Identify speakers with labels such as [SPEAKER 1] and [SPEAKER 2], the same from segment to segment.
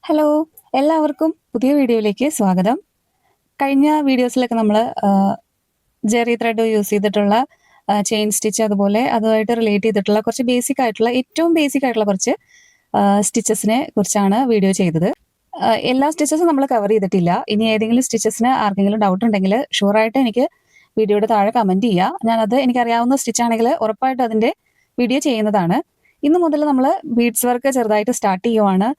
[SPEAKER 1] Hello! എല്ലാവർക്കും പുതിയ വീഡിയോയിലേക്ക് സ്വാഗതം. കഴിഞ്ഞ വീഡിയോസിലൊക്കെ നമ്മള് ജെറി ത്രെഡ് യൂസ് ചെയ്തിട്ടുള്ള ചെയിൻ സ്റ്റിച്ച് അതുപോലെ അതുമായിട്ട് റിലേറ്റ് ചെയ്തിട്ടുള്ള കുറച്ച് ഏറ്റവും ബേസിക് ആയിട്ടുള്ള കുറച്ച് സ്റ്റിച്ചസിനെ കുറിച്ചാണ് വീഡിയോ ചെയ്തത്. എല്ലാ സ്റ്റിച്ചസും നമ്മൾ കവർ ചെയ്തിട്ടില്ല. ഇനി ഏതെങ്കിലും സ്റ്റിച്ചസിന് ആർക്കെങ്കിലും ഡൗട്ട് ഉണ്ടെങ്കിൽ ഷുവറായിട്ട് എനിക്ക് വീഡിയോയുടെ താഴെ കമന്റ് ചെയ്യുക. ഞാനത് എനിക്കറിയാവുന്ന സ്റ്റിച്ചാണെങ്കിൽ ഉറപ്പായിട്ടും അതിന്റെ വീഡിയോ ചെയ്യുന്നതാണ്. ഇന്ന് മുതൽ നമ്മൾ ബീഡ്സ് വർക്ക് ചെറുതായിട്ട് സ്റ്റാർട്ട് ചെയ്യുവാണ്.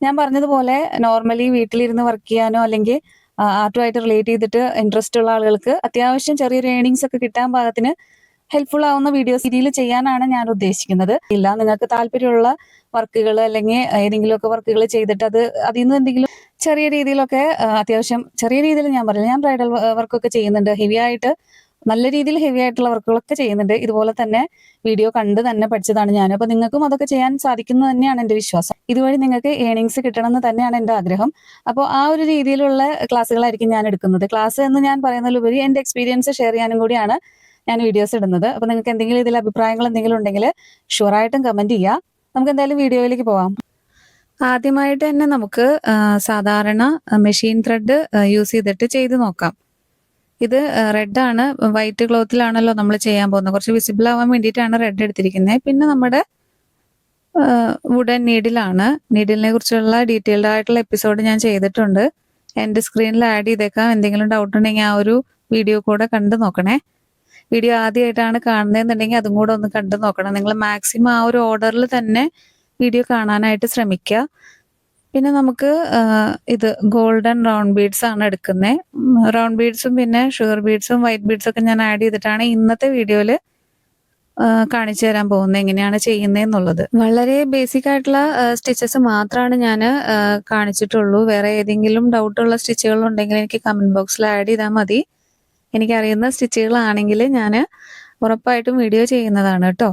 [SPEAKER 1] ഞാൻ പറഞ്ഞതുപോലെ നോർമലി വീട്ടിലിരുന്ന് വർക്ക് ചെയ്യാനോ അല്ലെങ്കിൽ ആർട്ടുമായിട്ട് റിലേറ്റ് ചെയ്തിട്ട് ഇൻട്രസ്റ്റ് ഉള്ള ആളുകൾക്ക് അത്യാവശ്യം ചെറിയൊരു ഏണിങ്സ് ഒക്കെ കിട്ടാൻ പാകത്തിന് ഹെൽപ്ഫുൾ ആവുന്ന വീഡിയോസ് രീതിയിൽ ചെയ്യാനാണ് ഞാൻ ഉദ്ദേശിക്കുന്നത്. ഇല്ല നിങ്ങൾക്ക് താല്പര്യമുള്ള വർക്കുകൾ അല്ലെങ്കിൽ ഏതെങ്കിലുമൊക്കെ വർക്കുകൾ ചെയ്തിട്ട് അതിൽ നിന്ന് എന്തെങ്കിലും ചെറിയ രീതിയിലൊക്കെ അത്യാവശ്യം ചെറിയ രീതിയിൽ ഞാൻ പറയില്ല, ഞാൻ ബ്രൈഡൽ വർക്കൊക്കെ ചെയ്യുന്നുണ്ട്. നല്ല രീതിയിൽ ഹെവി ആയിട്ടുള്ള വർക്കുകളൊക്കെ ചെയ്യുന്നുണ്ട്. ഇതുപോലെ തന്നെ വീഡിയോ കണ്ട് തന്നെ പഠിച്ചതാണ് ഞാൻ. അപ്പൊ നിങ്ങൾക്കും അതൊക്കെ ചെയ്യാൻ സാധിക്കുന്നു തന്നെയാണ് എന്റെ വിശ്വാസം. ഇതുവഴി നിങ്ങൾക്ക് ഏണിങ്സ് കിട്ടണം എന്ന് തന്നെയാണ് എന്റെ ആഗ്രഹം. അപ്പോൾ ആ ഒരു രീതിയിലുള്ള ക്ലാസ്സുകളായിരിക്കും ഞാൻ എടുക്കുന്നത്. ക്ലാസ് എന്ന് ഞാൻ പറയുന്നതിലുപരി എന്റെ എക്സ്പീരിയൻസ് ഷെയർ ചെയ്യാനും കൂടിയാണ് ഞാൻ വീഡിയോസ് ഇടുന്നത്. അപ്പൊ നിങ്ങൾക്ക് എന്തെങ്കിലും ഇതിൽ അഭിപ്രായങ്ങൾ എന്തെങ്കിലും ഉണ്ടെങ്കിൽ ഷുവറായിട്ടും കമന്റ് ചെയ്യുക. നമുക്ക് എന്തായാലും വീഡിയോയിലേക്ക് പോവാം. ആദ്യമായിട്ട് തന്നെ നമുക്ക് സാധാരണ മെഷീൻ ത്രെഡ് യൂസ് ചെയ്തിട്ട് ചെയ്ത് നോക്കാം. ഇത് റെഡ് ആണ്, വൈറ്റ് ക്ലോത്തിലാണല്ലോ നമ്മൾ ചെയ്യാൻ പോകുന്നത്. കുറച്ച് വിസിബിൾ ആവാൻ വേണ്ടിയിട്ടാണ് റെഡ് എടുത്തിരിക്കുന്നത്. പിന്നെ നമ്മുടെ വുഡൻ നീഡിലാണ്. നീഡിലിനെ കുറിച്ചുള്ള ഡീറ്റെയിൽഡ് ആയിട്ടുള്ള എപ്പിസോഡ് ഞാൻ ചെയ്തിട്ടുണ്ട്. എൻ്റെ സ്ക്രീനിൽ ആഡ് ചെയ്തേക്കാം. എന്തെങ്കിലും ഡൗട്ട് ഉണ്ടെങ്കിൽ ആ ഒരു വീഡിയോ കൂടെ കണ്ടു നോക്കണേ. വീഡിയോ ആദ്യമായിട്ടാണ് കാണുന്നതെന്നുണ്ടെങ്കിൽ അതും കൂടെ ഒന്ന് കണ്ടു നോക്കണം. നിങ്ങൾ മാക്സിമം ആ ഒരു ഓർഡറിൽ തന്നെ വീഡിയോ കാണാനായിട്ട് ശ്രമിക്കുക. പിന്നെ നമുക്ക് ഇത് ഗോൾഡൻ റൗണ്ട് ബീഡ്സ് ആണ് എടുക്കുന്നത്. റൗണ്ട് ബീഡ്സും പിന്നെ ഷുഗർ ബീഡ്സും വൈറ്റ് ബീഡ്സും ഒക്കെ ഞാൻ ആഡ് ചെയ്തിട്ടാണ് ഇന്നത്തെ വീഡിയോയിൽ കാണിച്ചു തരാൻ പോകുന്നത് എങ്ങനെയാണ് ചെയ്യുന്നതെന്നുള്ളത്. വളരെ ബേസിക് ആയിട്ടുള്ള സ്റ്റിച്ചസ് മാത്രമാണ് ഞാൻ കാണിച്ചിട്ടുള്ളൂ. വേറെ ഏതെങ്കിലും ഡൗട്ടുള്ള സ്റ്റിച്ചുകൾ ഉണ്ടെങ്കിൽ എനിക്ക് കമന്റ് ബോക്സിൽ ആഡ് ചെയ്താൽ മതി. എനിക്കറിയുന്ന സ്റ്റിച്ചുകളാണെങ്കിൽ ഞാൻ ഉറപ്പായിട്ടും വീഡിയോ ചെയ്യുന്നതാണ് കേട്ടോ.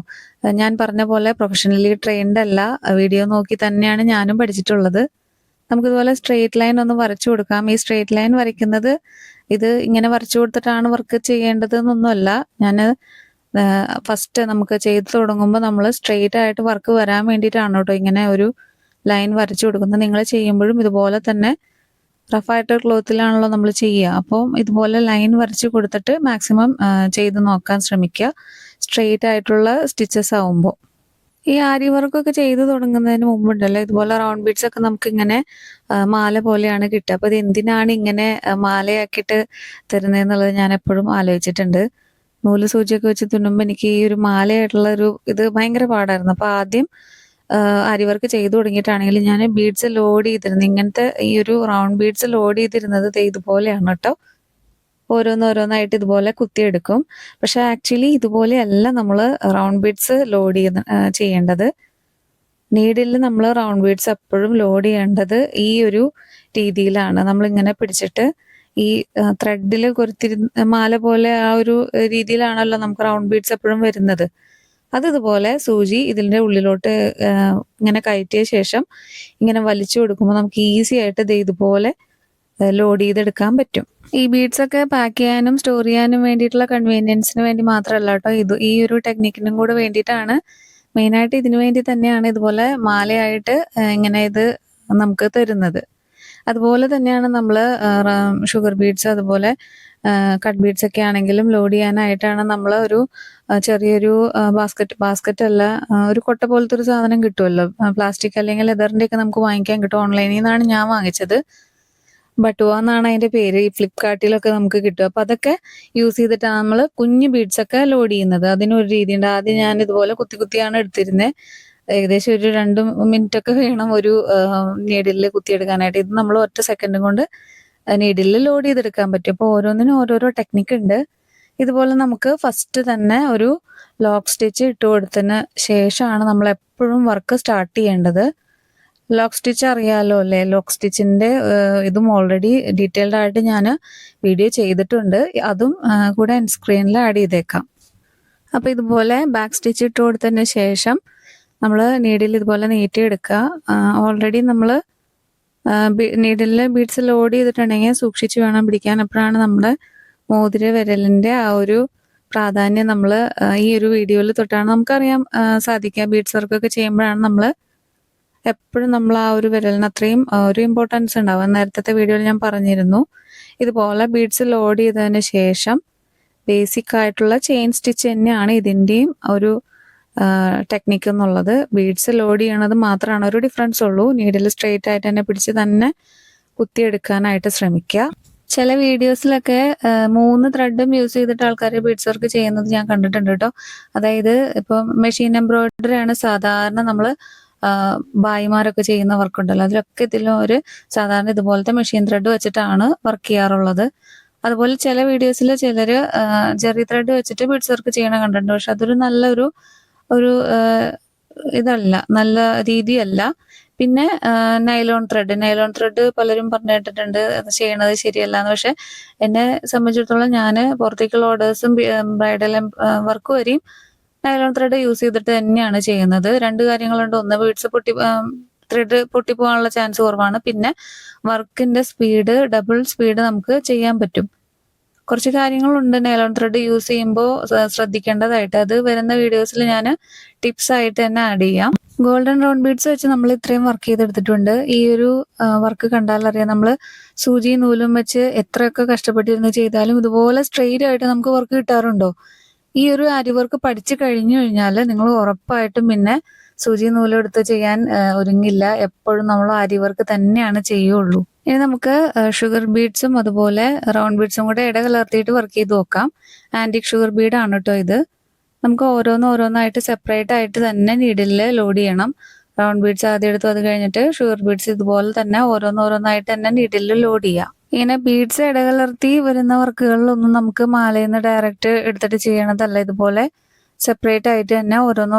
[SPEAKER 1] ഞാൻ പറഞ്ഞ പോലെ പ്രൊഫഷണലി ട്രെയിൻഡ് അല്ല, വീഡിയോ നോക്കി തന്നെയാണ് ഞാനും പഠിച്ചിട്ടുള്ളത്. നമുക്കിതുപോലെ സ്ട്രെയിറ്റ് ലൈൻ ഒന്ന് വരച്ചു കൊടുക്കാം. ഈ സ്ട്രെയിറ്റ് ലൈൻ വരയ്ക്കുന്നത് ഇത് ഇങ്ങനെ വരച്ചു കൊടുത്തിട്ടാണ് വർക്ക് ചെയ്യേണ്ടത് എന്നൊന്നുമല്ല. ഞാൻ ഫസ്റ്റ് നമുക്ക് ചെയ്ത് തുടങ്ങുമ്പോൾ നമ്മൾ സ്ട്രെയിറ്റ് ആയിട്ട് വർക്ക് വരാൻ വേണ്ടിയിട്ടാണ് കേട്ടോ ഇങ്ങനെ ഒരു ലൈൻ വരച്ചു കൊടുക്കുന്നത്. നിങ്ങൾ ചെയ്യുമ്പോഴും ഇതുപോലെ തന്നെ റഫായിട്ട് ക്ലോത്തിലാണല്ലോ നമ്മൾ ചെയ്യുക. അപ്പോൾ ഇതുപോലെ ലൈൻ വരച്ച് കൊടുത്തിട്ട് മാക്സിമം ചെയ്ത് നോക്കാൻ ശ്രമിക്കുക, സ്ട്രെയിറ്റ് ആയിട്ടുള്ള സ്റ്റിച്ചസ് ആവുമ്പോൾ. ഈ ആരി വർക്കൊക്കെ ചെയ്ത് തുടങ്ങുന്നതിന് മുമ്പുണ്ടല്ലോ, ഇതുപോലെ റൗണ്ട് ബീഡ്സ് ഒക്കെ നമുക്ക് ഇങ്ങനെ മാല പോലെയാണ് കിട്ടുക. അപ്പൊ ഇത് എന്തിനാണ് ഇങ്ങനെ മാലയാക്കിയിട്ട് തരുന്നതെന്നുള്ളത് ഞാൻ എപ്പോഴും ആലോചിച്ചിട്ടുണ്ട്. നൂല് സൂചിയൊക്കെ വെച്ച് തുന്നുമ്പോൾ എനിക്ക് ഈ ഒരു മാലയായിട്ടുള്ള ഇത് ഭയങ്കര പാടായിരുന്നു. അപ്പൊ ആദ്യം ആരി വർക്ക് ചെയ്തു തുടങ്ങിയിട്ടാണെങ്കിൽ ഞാൻ ബീഡ്സ് ലോഡ് ചെയ്തിരുന്നു. ഇങ്ങനത്തെ ഈ ഒരു റൗണ്ട് ബീഡ്സ് ലോഡ് ചെയ്തിരുന്നത് ഇതുപോലെയാണ് കേട്ടോ. ഓരോന്നോരോന്നായിട്ട് ഇതുപോലെ കുത്തിയെടുക്കും. പക്ഷെ ആക്ച്വലി ഇതുപോലെയല്ല നമ്മൾ റൗണ്ട് ബീഡ്സ് ലോഡ് ചെയ്യേണ്ടത്. നീഡിൽ നമ്മൾ റൗണ്ട് ബീഡ്സ് എപ്പോഴും ലോഡ് ചെയ്യേണ്ടത് ഈ ഒരു രീതിയിലാണ്. നമ്മളിങ്ങനെ പിടിച്ചിട്ട് ഈ ത്രെഡിൽ കൊരുത്തിരി മാല പോലെ ആ ഒരു രീതിയിലാണല്ലോ നമുക്ക് റൗണ്ട് ബീഡ്സ് എപ്പോഴും വരുന്നത്. ഇതുപോലെ സൂചി ഇതിൻ്റെ ഉള്ളിലോട്ട് ഇങ്ങനെ കയറ്റിയ ശേഷം ഇങ്ങനെ വലിച്ചു കൊടുക്കുമ്പോൾ നമുക്ക് ഈസി ആയിട്ട് ഇതുപോലെ ലോഡ് ചെയ്തെടുക്കാൻ പറ്റും. ഈ ബീഡ്സ് ഒക്കെ പാക്ക് ചെയ്യാനും സ്റ്റോർ ചെയ്യാനും വേണ്ടിയിട്ടുള്ള കൺവീനിയൻസിന് വേണ്ടി മാത്രമല്ല കേട്ടോ, ഈ ഒരു ടെക്നിക്കിനും കൂടെ വേണ്ടിയിട്ടാണ്. മെയിനായിട്ട് ഇതിനു വേണ്ടി തന്നെയാണ് ഇതുപോലെ മാലയായിട്ട് ഇങ്ങനെ ഇത് നമുക്ക് തരുന്നത്. അതുപോലെ തന്നെയാണ് നമ്മൾ ഷുഗർ ബീഡ്സ് അതുപോലെ കട്ട് ബീഡ്സ് ഒക്കെ ആണെങ്കിലും ലോഡ് ചെയ്യാനായിട്ടാണ് നമ്മൾ ഒരു ചെറിയൊരു ബാസ്ക്കറ്റ് അല്ല, ഒരു കൊട്ട പോലത്തെ ഒരു സാധനം കിട്ടുമല്ലോ, പ്ലാസ്റ്റിക് അല്ലെങ്കിൽ ലെതറിന്റെ ഒക്കെ നമുക്ക് വാങ്ങിക്കാൻ കിട്ടും. ഓൺലൈനിൽ നിന്നാണ് ഞാൻ വാങ്ങിച്ചത്. ബട്ടുവ എന്നാണ് അതിന്റെ പേര്. ഈ ഫ്ലിപ്കാർട്ടിലൊക്കെ നമുക്ക് കിട്ടും. അപ്പൊ അതൊക്കെ യൂസ് ചെയ്തിട്ടാണ് നമ്മൾ കുഞ്ഞു ബീഡ്സ് ഒക്കെ ലോഡ് ചെയ്യുന്നത്. അതിനൊരു രീതിയുണ്ട്. ആദ്യം ഞാൻ ഇതുപോലെ കുത്തിയാണ് എടുത്തിരുന്നത്. ഏകദേശം ഒരു 2 മിനിറ്റ് ഒക്കെ വേണം ഒരു നീഡിലിൽ കുത്തിയെടുക്കാനായിട്ട്. ഇത് നമ്മൾ ഒറ്റ സെക്കൻഡ് കൊണ്ട് നീഡിലിൽ ലോഡ് ചെയ്തെടുക്കാൻ പറ്റും. അപ്പോൾ ഓരോന്നിനും ഓരോരോ ടെക്നിക്ക് ഉണ്ട്. ഇതുപോലെ നമുക്ക് ഫസ്റ്റ് തന്നെ ഒരു ലോക്ക് സ്റ്റിച്ച് ഇട്ട് കൊടുത്തതിന് ശേഷമാണ് നമ്മൾ എപ്പോഴും വർക്ക് സ്റ്റാർട്ട് ചെയ്യേണ്ടത്. ലോക്ക് സ്റ്റിച്ച് അറിയാലോ അല്ലേ? ലോക്ക് സ്റ്റിച്ചിന്റെ ഇതും ഓൾറെഡി ഡീറ്റെയിൽഡ് ആയിട്ട് ഞാൻ വീഡിയോ ചെയ്തിട്ടുണ്ട്. അതും കൂടെ സ്ക്രീനിൽ ആഡ് ചെയ്തേക്കാം. അപ്പൊ ഇതുപോലെ ബാക്ക് സ്റ്റിച്ച് ഇട്ട് കൊടുത്തതിന് ശേഷം നമ്മൾ നീഡിൽ ഇതുപോലെ നീട്ടിയെടുക്കുക. ഓൾറെഡി നമ്മൾ നീഡിലിൽ ബീഡ്സ് ലോഡ് ചെയ്തിട്ടുണ്ടെങ്കിൽ സൂക്ഷിച്ച് വേണം പിടിക്കാൻ. അപ്പോഴാണ് നമ്മുടെ മോതിര വിരലിന്റെ ആ ഒരു പ്രാധാന്യം നമ്മൾ ഈ ഒരു വീഡിയോയിൽ തൊട്ടാണ് നമുക്കറിയാൻ സാധിക്കുക. ബീഡ്സ് വർക്കൊക്കെ ചെയ്യുമ്പോഴാണ് നമ്മൾ എപ്പോഴും നമ്മൾ ആ ഒരു വിരലിന് അത്രയും ഒരു ഇമ്പോർട്ടൻസ് ഉണ്ടാവും. നേരത്തെ വീഡിയോയിൽ ഞാൻ പറഞ്ഞിരുന്നു. ഇതുപോലെ ബീഡ്സ് ലോഡ് ചെയ്തതിന് ശേഷം ബേസിക് ആയിട്ടുള്ള ചെയിൻ സ്റ്റിച്ച് തന്നെയാണ് ഇതിൻ്റെയും ഒരു ടെക്നിക്ക് എന്നുള്ളത്. ബീഡ്സ് ലോഡ് ചെയ്യണത് മാത്രമാണ് ഒരു ഡിഫറൻസ് ഉള്ളൂ. നീഡിൽ സ്ട്രെയിറ്റ് ആയിട്ട് തന്നെ പിടിച്ച് തന്നെ കുത്തിയെടുക്കാനായിട്ട് ശ്രമിക്കുക. ചില വീഡിയോസിലൊക്കെ 3 ത്രെഡും യൂസ് ചെയ്തിട്ട് ആൾക്കാർ ബീഡ്സ് വർക്ക് ചെയ്യുന്നത് ഞാൻ കണ്ടിട്ടുണ്ട് കേട്ടോ. അതായത് ഇപ്പം മെഷീൻ എംബ്രോയിഡറി ആണ് സാധാരണ നമ്മൾ ഭായിമാരൊക്കെ ചെയ്യുന്ന വർക്ക് ഉണ്ടല്ലോ, അതിലൊക്കെ ഇതിലും ഒരു സാധാരണ ഇതുപോലത്തെ മെഷീൻ ത്രെഡ് വെച്ചിട്ടാണ് വർക്ക് ചെയ്യാറുള്ളത്. അതുപോലെ ചില വീഡിയോസിൽ ചിലർ ജെറി ത്രെഡ് വെച്ചിട്ട് ബീഡ്സ് വർക്ക് ചെയ്യണ കണ്ടിട്ടുണ്ട്. പക്ഷെ അതൊരു നല്ലൊരു ഇതല്ല, നല്ല രീതിയല്ല. പിന്നെ നൈലോൺ ത്രെഡ് പലരും പറഞ്ഞു കേട്ടിട്ടുണ്ട് അത് ചെയ്യണത് ശരിയല്ല എന്ന്. പക്ഷെ എന്നെ സംബന്ധിച്ചിടത്തോളം ഞാൻ പുറത്തേക്കുള്ള ഓർഡേഴ്സും ബ്രൈഡൽ വർക്ക് വരെയും നൈലോൺ ത്രെഡ് യൂസ് ചെയ്തിട്ട് തന്നെയാണ് ചെയ്യുന്നത്. 2 കാര്യങ്ങളുണ്ട്. ഒന്ന്, ബീഡ്സ് ത്രെഡ് പൊട്ടിപ്പോകാനുള്ള ചാൻസ് കുറവാണ്. പിന്നെ വർക്കിന്റെ സ്പീഡ്, ഡബിൾ സ്പീഡ് നമുക്ക് ചെയ്യാൻ പറ്റും. കുറച്ച് കാര്യങ്ങളുണ്ട് നൈലോൺ ത്രെഡ് യൂസ് ചെയ്യുമ്പോൾ ശ്രദ്ധിക്കേണ്ടതായിട്ട്. അത് വരുന്ന വീഡിയോസിൽ ഞാൻ ടിപ്സ് ആയിട്ട് തന്നെ ആഡ് ചെയ്യാം. ഗോൾഡൻ റൗണ്ട് ബീഡ്സ് വെച്ച് നമ്മൾ ഇത്രയും വർക്ക് ചെയ്തെടുത്തിട്ടുണ്ട്. ഈ ഒരു വർക്ക് കണ്ടാൽ അറിയാം, നമ്മൾ സൂചി നൂലും വെച്ച് എത്രയൊക്കെ കഷ്ടപ്പെട്ടിരുന്ന് ചെയ്താലും ഇതുപോലെ സ്ട്രെയിറ്റ് ആയിട്ട് നമുക്ക് വർക്ക് കിട്ടാറുണ്ടോ? ഈ ഒരു ആരി വർക്ക് പഠിച്ചു കഴിഞ്ഞു കഴിഞ്ഞാൽ നിങ്ങൾ ഉറപ്പായിട്ടും പിന്നെ സൂചി നൂലും എടുത്ത് ചെയ്യാൻ ഒരുങ്ങില്ല. എപ്പോഴും നമ്മൾ ആരി വർക്ക് തന്നെയാണ് ചെയ്യുള്ളൂ. ഇനി നമുക്ക് ഷുഗർ ബീഡ്സും അതുപോലെ റൗണ്ട് ബീഡ്സും കൂടെ ഇടകലർത്തിയിട്ട് വർക്ക് ചെയ്ത് നോക്കാം. ആന്റിക് ഷുഗർ ബീഡാണ് കേട്ടോ ഇത്. നമുക്ക് ഓരോന്നായിട്ട് സെപ്പറേറ്റ് ആയിട്ട് തന്നെ നീഡിലിൽ ലോഡ് ചെയ്യണം. റൗണ്ട് ബീഡ്സ് ആദ്യം എടുത്തു, അത് കഴിഞ്ഞിട്ട് ഷുഗർ ബീഡ്സ് ഇതുപോലെ തന്നെ ഓരോന്നായിട്ട് തന്നെ നീഡിലിൽ ലോഡ് ചെയ്യാം. ഇങ്ങനെ ബീഡ്സ് ഇടകലർത്തി വരുന്ന വർക്കുകളിലൊന്നും നമുക്ക് മാലയിൽ നിന്ന് ഡയറക്റ്റ് എടുത്തിട്ട് ചെയ്യണതല്ല. ഇതുപോലെ സെപ്പറേറ്റ് ആയിട്ട് തന്നെ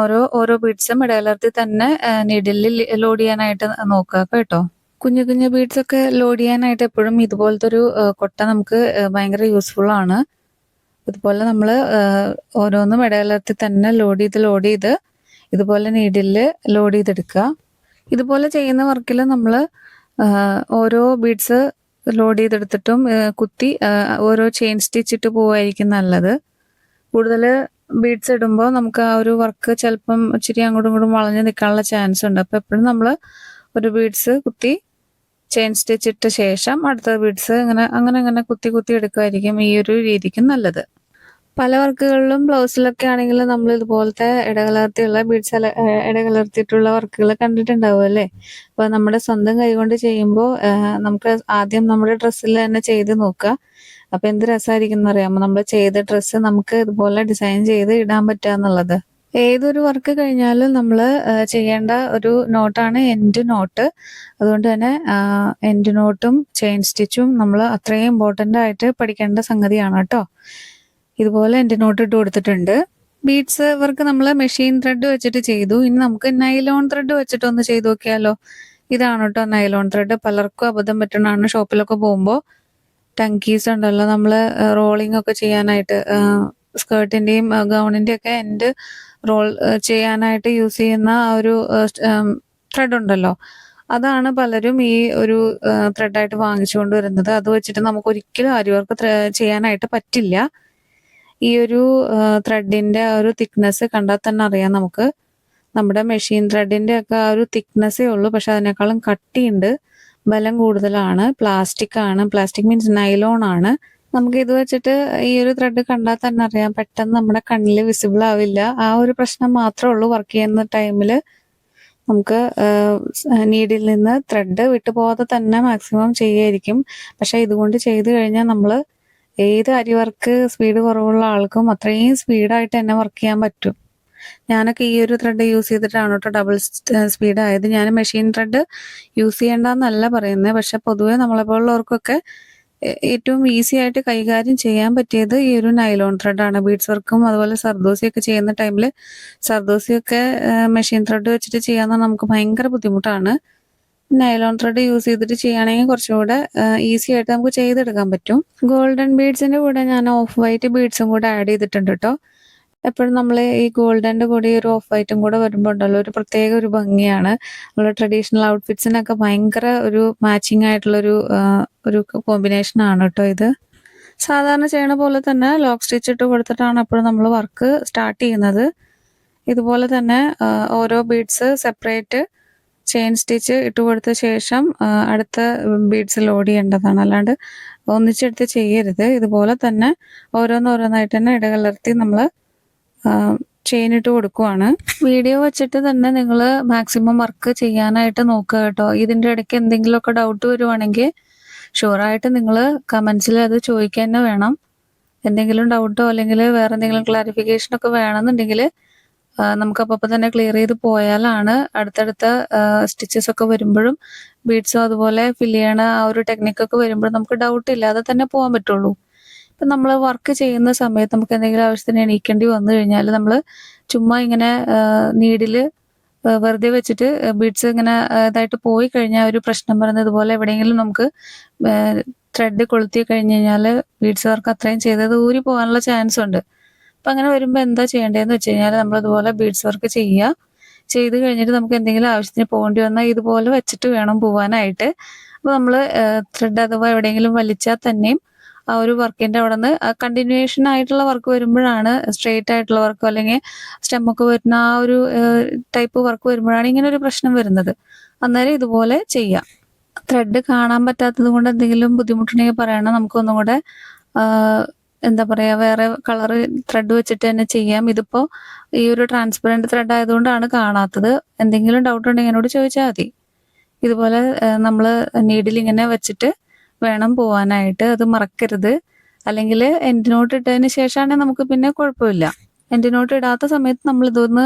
[SPEAKER 1] ഓരോ ബീഡ്സും ഇടകലർത്തി തന്നെ നീഡിലിൽ ലോഡ് ചെയ്യാനായിട്ട് നോക്കുക കേട്ടോ. കുഞ്ഞു ബീഡ്സ് ഒക്കെ ലോഡ് ചെയ്യാനായിട്ട് എപ്പോഴും ഇതുപോലത്തെ ഒരു കൊട്ട നമുക്ക് ഭയങ്കര യൂസ്ഫുൾ ആണ്. ഇതുപോലെ നമ്മൾ ഓരോന്നും ഇടകലർത്തി തന്നെ ലോഡ് ചെയ്ത് ഇതുപോലെ നീഡിലിൽ ലോഡ് ചെയ്തെടുക്കുക. ഇതുപോലെ ചെയ്യുന്ന വർക്കിൽ നമ്മൾ ഓരോ ബീഡ്സ് ലോഡ് ചെയ്തെടുത്തിട്ടും കുത്തി ഓരോ ചെയിൻ സ്റ്റിച്ച് ഇട്ട് പോവായിരിക്കും നല്ലത്. കൂടുതൽ ബീഡ്സ് ഇടുമ്പോൾ നമുക്ക് ആ ഒരു വർക്ക് ചിലപ്പം ഇച്ചിരി അങ്ങോട്ടും ഇങ്ങോട്ടും വളഞ്ഞു നിൽക്കാനുള്ള ചാൻസ് ഉണ്ട്. അപ്പം എപ്പോഴും നമ്മൾ ഒരു ബീഡ്സ് കുത്തി ചെയിൻ സ്റ്റിച്ച് ഇട്ട ശേഷം അടുത്ത ബീഡ്സ് അങ്ങനെ കുത്തി എടുക്കുമായിരിക്കും ഈ ഒരു രീതിക്ക് നല്ലത്. പല വർക്കുകളിലും ബ്ലൗസിലൊക്കെ ആണെങ്കിൽ നമ്മൾ ഇതുപോലത്തെ ഇടകലർത്തിയിട്ടുള്ള വർക്കുകൾ കണ്ടിട്ടുണ്ടാവും അല്ലേ? അപ്പൊ നമ്മുടെ സ്വന്തം കൈകൊണ്ട് ചെയ്യുമ്പോൾ നമുക്ക് ആദ്യം നമ്മുടെ ഡ്രസ്സിൽ തന്നെ ചെയ്ത് നോക്കുക. അപ്പൊ എന്ത് രസമായിരിക്കും എന്നറിയാമോ നമ്മൾ ചെയ്ത ഡ്രസ്സ് നമുക്ക് ഇതുപോലെ ഡിസൈൻ ചെയ്ത് ഇടാൻ പറ്റുക എന്നുള്ളത്. ഏതൊരു വർക്ക് കഴിഞ്ഞാലും നമ്മൾ ചെയ്യേണ്ട ഒരു നോട്ടാണ് എൻഡ് നോട്ട്. അതുകൊണ്ട് തന്നെ എൻഡ് നോട്ടും ചെയിൻ സ്റ്റിച്ചും നമ്മൾ അത്രയും ഇമ്പോർട്ടൻ്റ് ആയിട്ട് പഠിക്കേണ്ട സംഗതിയാണ് കേട്ടോ. ഇതുപോലെ എൻഡ് നോട്ട് ഇട്ട് കൊടുത്തിട്ടുണ്ട്. ബീഡ്സ് വർക്ക് നമ്മൾ മെഷീൻ ത്രെഡ് വെച്ചിട്ട് ചെയ്തു. ഇനി നമുക്ക് നൈലോൺ ത്രെഡ് വെച്ചിട്ടൊന്ന് ചെയ്ത് നോക്കിയാലോ. ഇതാണ് കേട്ടോ നൈലോൺ ത്രെഡ്. പലർക്കും അബദ്ധം പറ്റുന്നതാണ്. ഷോപ്പിലൊക്കെ പോകുമ്പോൾ ടങ്കീസ് ഉണ്ടല്ലോ, നമ്മൾ റോളിംഗ് ഒക്കെ ചെയ്യാനായിട്ട് സ്കേർട്ടിന്റെയും ഗൗണിന്റെയും ഒക്കെ എൻഡ് റോൾ ചെയ്യാനായിട്ട് യൂസ് ചെയ്യുന്ന ആ ഒരു ത്രെഡ് ഉണ്ടല്ലോ, അതാണ് പലരും ഈ ഒരു ത്രെഡായിട്ട് വാങ്ങിച്ചുകൊണ്ട് വരുന്നത്. അത് വെച്ചിട്ട് നമുക്ക് ഒരിക്കലും ആരി വർക്ക് ചെയ്യാനായിട്ട് പറ്റില്ല. ഈ ഒരു ത്രെഡിന്റെ ആ ഒരു തിക്നെസ് കണ്ടാൽ തന്നെ അറിയാം നമുക്ക്. നമ്മുടെ മെഷീൻ ത്രെഡിന്റെ ഒക്കെ ആ ഒരു തിക്നെസ്സേ ഉള്ളൂ, പക്ഷെ അതിനേക്കാളും കട്ടിയുണ്ട്, ബലം കൂടുതലാണ്. പ്ലാസ്റ്റിക് മീൻസ് നൈലോൺ ആണ്. നമുക്ക് ഇത് വെച്ചിട്ട് ഈ ഒരു ത്രെഡ് കണ്ടാൽ തന്നെ അറിയാം, പെട്ടെന്ന് നമ്മുടെ കണ്ണിൽ വിസിബിൾ ആവില്ല. ആ ഒരു പ്രശ്നം മാത്രമേ ഉള്ളൂ. വർക്ക് ചെയ്യുന്ന ടൈമിൽ നമുക്ക് നീഡിൽ നിന്ന് ത്രെഡ് വിട്ടുപോകാതെ തന്നെ മാക്സിമം ചെയ്യായിരിക്കും. പക്ഷെ ഇതുകൊണ്ട് ചെയ്ത് കഴിഞ്ഞാൽ നമ്മൾ ഏത് അരി വർക്ക് സ്പീഡ് കുറവുള്ള ആൾക്കും അത്രയും സ്പീഡായിട്ട് തന്നെ വർക്ക് ചെയ്യാൻ പറ്റും. ഞാനൊക്കെ ഈ ഒരു ത്രെഡ് യൂസ് ചെയ്തിട്ടാണ് കേട്ടോ ഡബിൾ സ്പീഡ് ആയത്. ഞാൻ മെഷീൻ ത്രെഡ് യൂസ് ചെയ്യേണ്ടെന്നല്ല പറയുന്നത്, പക്ഷെ പൊതുവെ നമ്മളെപ്പോലുള്ളവർക്കൊക്കെ ഏറ്റവും ഈസി ആയിട്ട് കൈകാര്യം ചെയ്യാൻ പറ്റിയത് ഈ ഒരു നൈലോൺ ത്രെഡാണ്. ബീഡ്സ് വർക്കും അതുപോലെ സർദോസിയൊക്കെ ചെയ്യുന്ന ടൈമിൽ സർദോസിയൊക്കെ മെഷീൻ ത്രെഡ് വെച്ചിട്ട് ചെയ്യാൻ നമുക്ക് ഭയങ്കര ബുദ്ധിമുട്ടാണ്. നൈലോൺ ത്രെഡ് യൂസ് ചെയ്തിട്ട് ചെയ്യുകയാണെങ്കിൽ കുറച്ചുകൂടെ ഈസി ആയിട്ട് നമുക്ക് ചെയ്തെടുക്കാൻ പറ്റും. ഗോൾഡൻ ബീഡ്സിന്റെ കൂടെ ഞാൻ ഓഫ് വൈറ്റ് ബീഡ്സും കൂടെ ആഡ് ചെയ്തിട്ടുണ്ട് കേട്ടോ. എപ്പോഴും നമ്മൾ ഈ ഗോൾഡന്റെ കൂടെ ഒരു ഓഫ് വൈറ്റും കൂടെ വരുമ്പോൾ ഉണ്ടല്ലോ ഒരു പ്രത്യേക ഒരു ഭംഗിയാണ്. നമ്മുടെ ട്രഡീഷണൽ ഔട്ട്ഫിറ്റ്സിനൊക്കെ ഭയങ്കര ഒരു മാച്ചിങ് ആയിട്ടുള്ളൊരു ഒരു കോമ്പിനേഷൻ ആണ് കേട്ടോ ഇത്. സാധാരണ ചെയ്യണ പോലെ തന്നെ ലോക്ക് സ്റ്റിച്ച് ഇട്ട് കൊടുത്തിട്ടാണ് എപ്പോഴും നമ്മൾ വർക്ക് സ്റ്റാർട്ട് ചെയ്യുന്നത്. ഇതുപോലെ തന്നെ ഓരോ ബീഡ്സ് സെപ്പറേറ്റ് ചെയിൻ സ്റ്റിച്ച് ഇട്ട് കൊടുത്ത ശേഷം അടുത്ത ബീഡ്സ് ലോഡ് ചെയ്യേണ്ടതാണ്. അല്ലാണ്ട് ഒന്നിച്ചെടുത്ത് ചെയ്യരുത്. ഇതുപോലെ തന്നെ ഓരോന്നോരോന്നായിട്ട് തന്നെ ഇടകലർത്തി നമ്മൾ ചെയിൻ ഇട്ട് കൊടുക്കുവാണ്. വീഡിയോ വെച്ചിട്ട് തന്നെ നിങ്ങൾ മാക്സിമം വർക്ക് ചെയ്യാനായിട്ട് നോക്കുക കേട്ടോ. ഇതിൻ്റെ ഇടയ്ക്ക് എന്തെങ്കിലുമൊക്കെ ഡൗട്ട് വരുവാണെങ്കിൽ ഷുവറായിട്ട് നിങ്ങൾ കമൻസിൽ അത് ചോദിക്കുക തന്നെ വേണം. എന്തെങ്കിലും ഡൗട്ടോ അല്ലെങ്കിൽ വേറെ എന്തെങ്കിലും ക്ലാരിഫിക്കേഷനൊക്കെ വേണമെന്നുണ്ടെങ്കിൽ നമുക്കപ്പോൾ തന്നെ ക്ലിയർ ചെയ്ത് പോയാലാണ് അടുത്തടുത്ത സ്റ്റിച്ചസ് ഒക്കെ വരുമ്പോഴും ബീഡ്സും അതുപോലെ ഫില്ല് ചെയ്യണ ആ ഒരു ടെക്നിക്കൊക്കെ വരുമ്പോഴും നമുക്ക് ഡൗട്ട് ഇല്ലാതെ തന്നെ പോകാൻ പറ്റുള്ളൂ. ഇപ്പം നമ്മൾ വർക്ക് ചെയ്യുന്ന സമയത്ത് നമുക്ക് എന്തെങ്കിലും ആവശ്യത്തിന് എണീക്കേണ്ടി വന്നു കഴിഞ്ഞാൽ നമ്മൾ ചുമ്മാ ഇങ്ങനെ നീഡിൽ വെറുതെ വെച്ചിട്ട് ബീഡ്സ് ഇങ്ങനെ ഇതായിട്ട് പോയി കഴിഞ്ഞാൽ ഒരു പ്രശ്നം പറയുന്നത് ഇതുപോലെ എവിടെയെങ്കിലും നമുക്ക് ത്രെഡ് കൊളുത്തി കഴിഞ്ഞ് കഴിഞ്ഞാൽ ബീഡ്സ് വർക്ക് അത്രയും ചെയ്തത് ഊരി പോകാനുള്ള ചാൻസ് ഉണ്ട്. അപ്പം അങ്ങനെ വരുമ്പോൾ എന്താ ചെയ്യേണ്ടതെന്ന് വെച്ച് കഴിഞ്ഞാൽ നമ്മളിതുപോലെ ബീഡ്സ് വർക്ക് ചെയ്ത് കഴിഞ്ഞിട്ട് നമുക്ക് എന്തെങ്കിലും ആവശ്യത്തിന് പോകേണ്ടി വന്നാൽ ഇതുപോലെ വെച്ചിട്ട് വേണം പോകാനായിട്ട്. അപ്പോൾ നമ്മൾ ത്രെഡ് അഥവാ എവിടെയെങ്കിലും വലിച്ചാൽ തന്നെയും ആ ഒരു വർക്കിൻ്റെ അവിടെ നിന്ന് കണ്ടിന്യൂവേഷൻ ആയിട്ടുള്ള വർക്ക് വരുമ്പോഴാണ്, സ്ട്രെയിറ്റ് ആയിട്ടുള്ള വർക്കോ അല്ലെങ്കിൽ സ്റ്റെമ്മൊക്കെ വരുന്ന ആ ഒരു ടൈപ്പ് വർക്ക് വരുമ്പോഴാണ് ഇങ്ങനെ ഒരു പ്രശ്നം വരുന്നത്. അന്നേരം ഇതുപോലെ ചെയ്യാം. ത്രെഡ് കാണാൻ പറ്റാത്തത് കൊണ്ട് എന്തെങ്കിലും ബുദ്ധിമുട്ടുണ്ടെങ്കിൽ പറയണം. നമുക്കൊന്നും കൂടെ എന്താ പറയുക, വേറെ കളർ ത്രെഡ് വെച്ചിട്ട് തന്നെ ചെയ്യാം. ഇതിപ്പോൾ ഈ ഒരു ട്രാൻസ്പെറൻറ്റ് ത്രെഡ് ആയതുകൊണ്ടാണ് കാണാത്തത്. എന്തെങ്കിലും ഡൗട്ട് ഉണ്ടെങ്കിൽ എന്നോട് ചോദിച്ചാൽ മതി. ഇതുപോലെ നമ്മൾ നീഡിൽ ഇങ്ങനെ വെച്ചിട്ട് വേണം പോവാനായിട്ട്. അത് മറക്കരുത്. അല്ലെങ്കിൽ എൻഡ് നോട്ട് ഇട്ടതിന് ശേഷമാണെങ്കിൽ നമുക്ക് പിന്നെ കുഴപ്പമില്ല. എൻഡ് നോട്ട് ഇടാത്ത സമയത്ത് നമ്മൾ ഇതൊന്ന്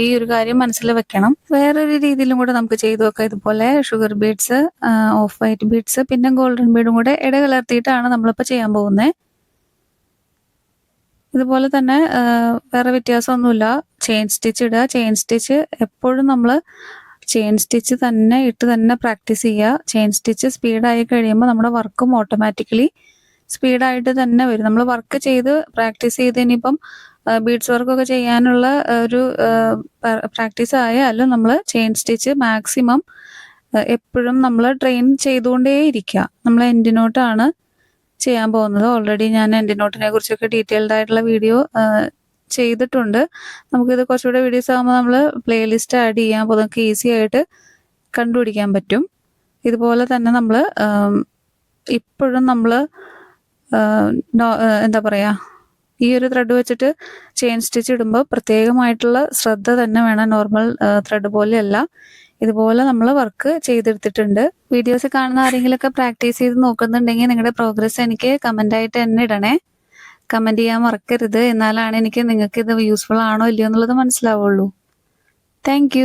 [SPEAKER 1] ഈ ഒരു കാര്യം മനസ്സിൽ വെക്കണം. വേറൊരു രീതിയിലും കൂടെ നമുക്ക് ചെയ്തു വെക്കാം. ഇതുപോലെ sugar beads, of white beads, പിന്നെ ഗോൾഡൻ ബീഡും കൂടെ ഇടകലർത്തിയിട്ടാണ് നമ്മളിപ്പോൾ ചെയ്യാൻ പോകുന്നത്. ഇതുപോലെ തന്നെ വേറെ വ്യത്യാസമൊന്നുമില്ല. ചെയിൻ സ്റ്റിച്ച് ഇടുക. ചെയിൻ സ്റ്റിച്ച് എപ്പോഴും നമ്മൾ ചെയിൻ സ്റ്റിച്ച് തന്നെ ഇട്ട് തന്നെ പ്രാക്ടീസ് ചെയ്യുക. ചെയിൻ സ്റ്റിച്ച് സ്പീഡായി കഴിയുമ്പോൾ നമ്മുടെ വർക്കും ഓട്ടോമാറ്റിക്കലി സ്പീഡായിട്ട് തന്നെ വരും. നമ്മൾ വർക്ക് ചെയ്ത് പ്രാക്ടീസ് ചെയ്ത് ഇനിയിപ്പം ബീഡ്സ് വർക്കൊക്കെ ചെയ്യാനുള്ള ഒരു പ്രാക്ടീസ് ആയാലും നമ്മൾ ചെയിൻ സ്റ്റിച്ച് മാക്സിമം എപ്പോഴും നമ്മൾ ട്രെയിൻ ചെയ്തുകൊണ്ടേ ഇരിക്കുക. നമ്മൾ എൻഡ് നോട്ടാണ് ചെയ്യാൻ പോകുന്നത്. ഓൾറെഡി ഞാൻ എൻഡ് നോട്ടിനെ കുറിച്ചൊക്കെ ഡീറ്റെയിൽഡ് ആയിട്ടുള്ള വീഡിയോ ചെയ്തിട്ടുണ്ട്. നമുക്കിത് കുറച്ചുകൂടെ വീഡിയോസ് ആകുമ്പോൾ നമ്മൾ പ്ലേലിസ്റ്റ് ആഡ് ചെയ്യാൻ അപ്പോൾ നമുക്ക് ഈസി ആയിട്ട് കണ്ടുപിടിക്കാൻ പറ്റും. ഇതുപോലെ തന്നെ നമ്മൾ ഇപ്പോഴും നമ്മൾ എന്താ പറയുക, ഈ ഒരു ത്രെഡ് വെച്ചിട്ട് ചെയിൻ സ്റ്റിച്ച് ഇടുമ്പോൾ പ്രത്യേകമായിട്ടുള്ള ശ്രദ്ധ തന്നെ വേണം. നോർമൽ ത്രെഡ് പോലെയല്ല. ഇതുപോലെ നമ്മൾ വർക്ക് ചെയ്തെടുത്തിട്ടുണ്ട്. വീഡിയോസ് കാണുന്ന ആരെങ്കിലുമൊക്കെ പ്രാക്ടീസ് ചെയ്ത് നോക്കുന്നുണ്ടെങ്കിൽ നിങ്ങളുടെ പ്രോഗ്രസ് എനിക്ക് കമൻ്റായിട്ട് തന്നെ ഇടണേ. കമൻറ്റ് ചെയ്യാൻ മറക്കരുത്. എന്നാലാണ് എനിക്ക് നിങ്ങൾക്ക് ഇത് യൂസ്ഫുൾ ആണോ ഇല്ലയോ എന്നുള്ളത് മനസ്സിലാവുള്ളൂ. താങ്ക്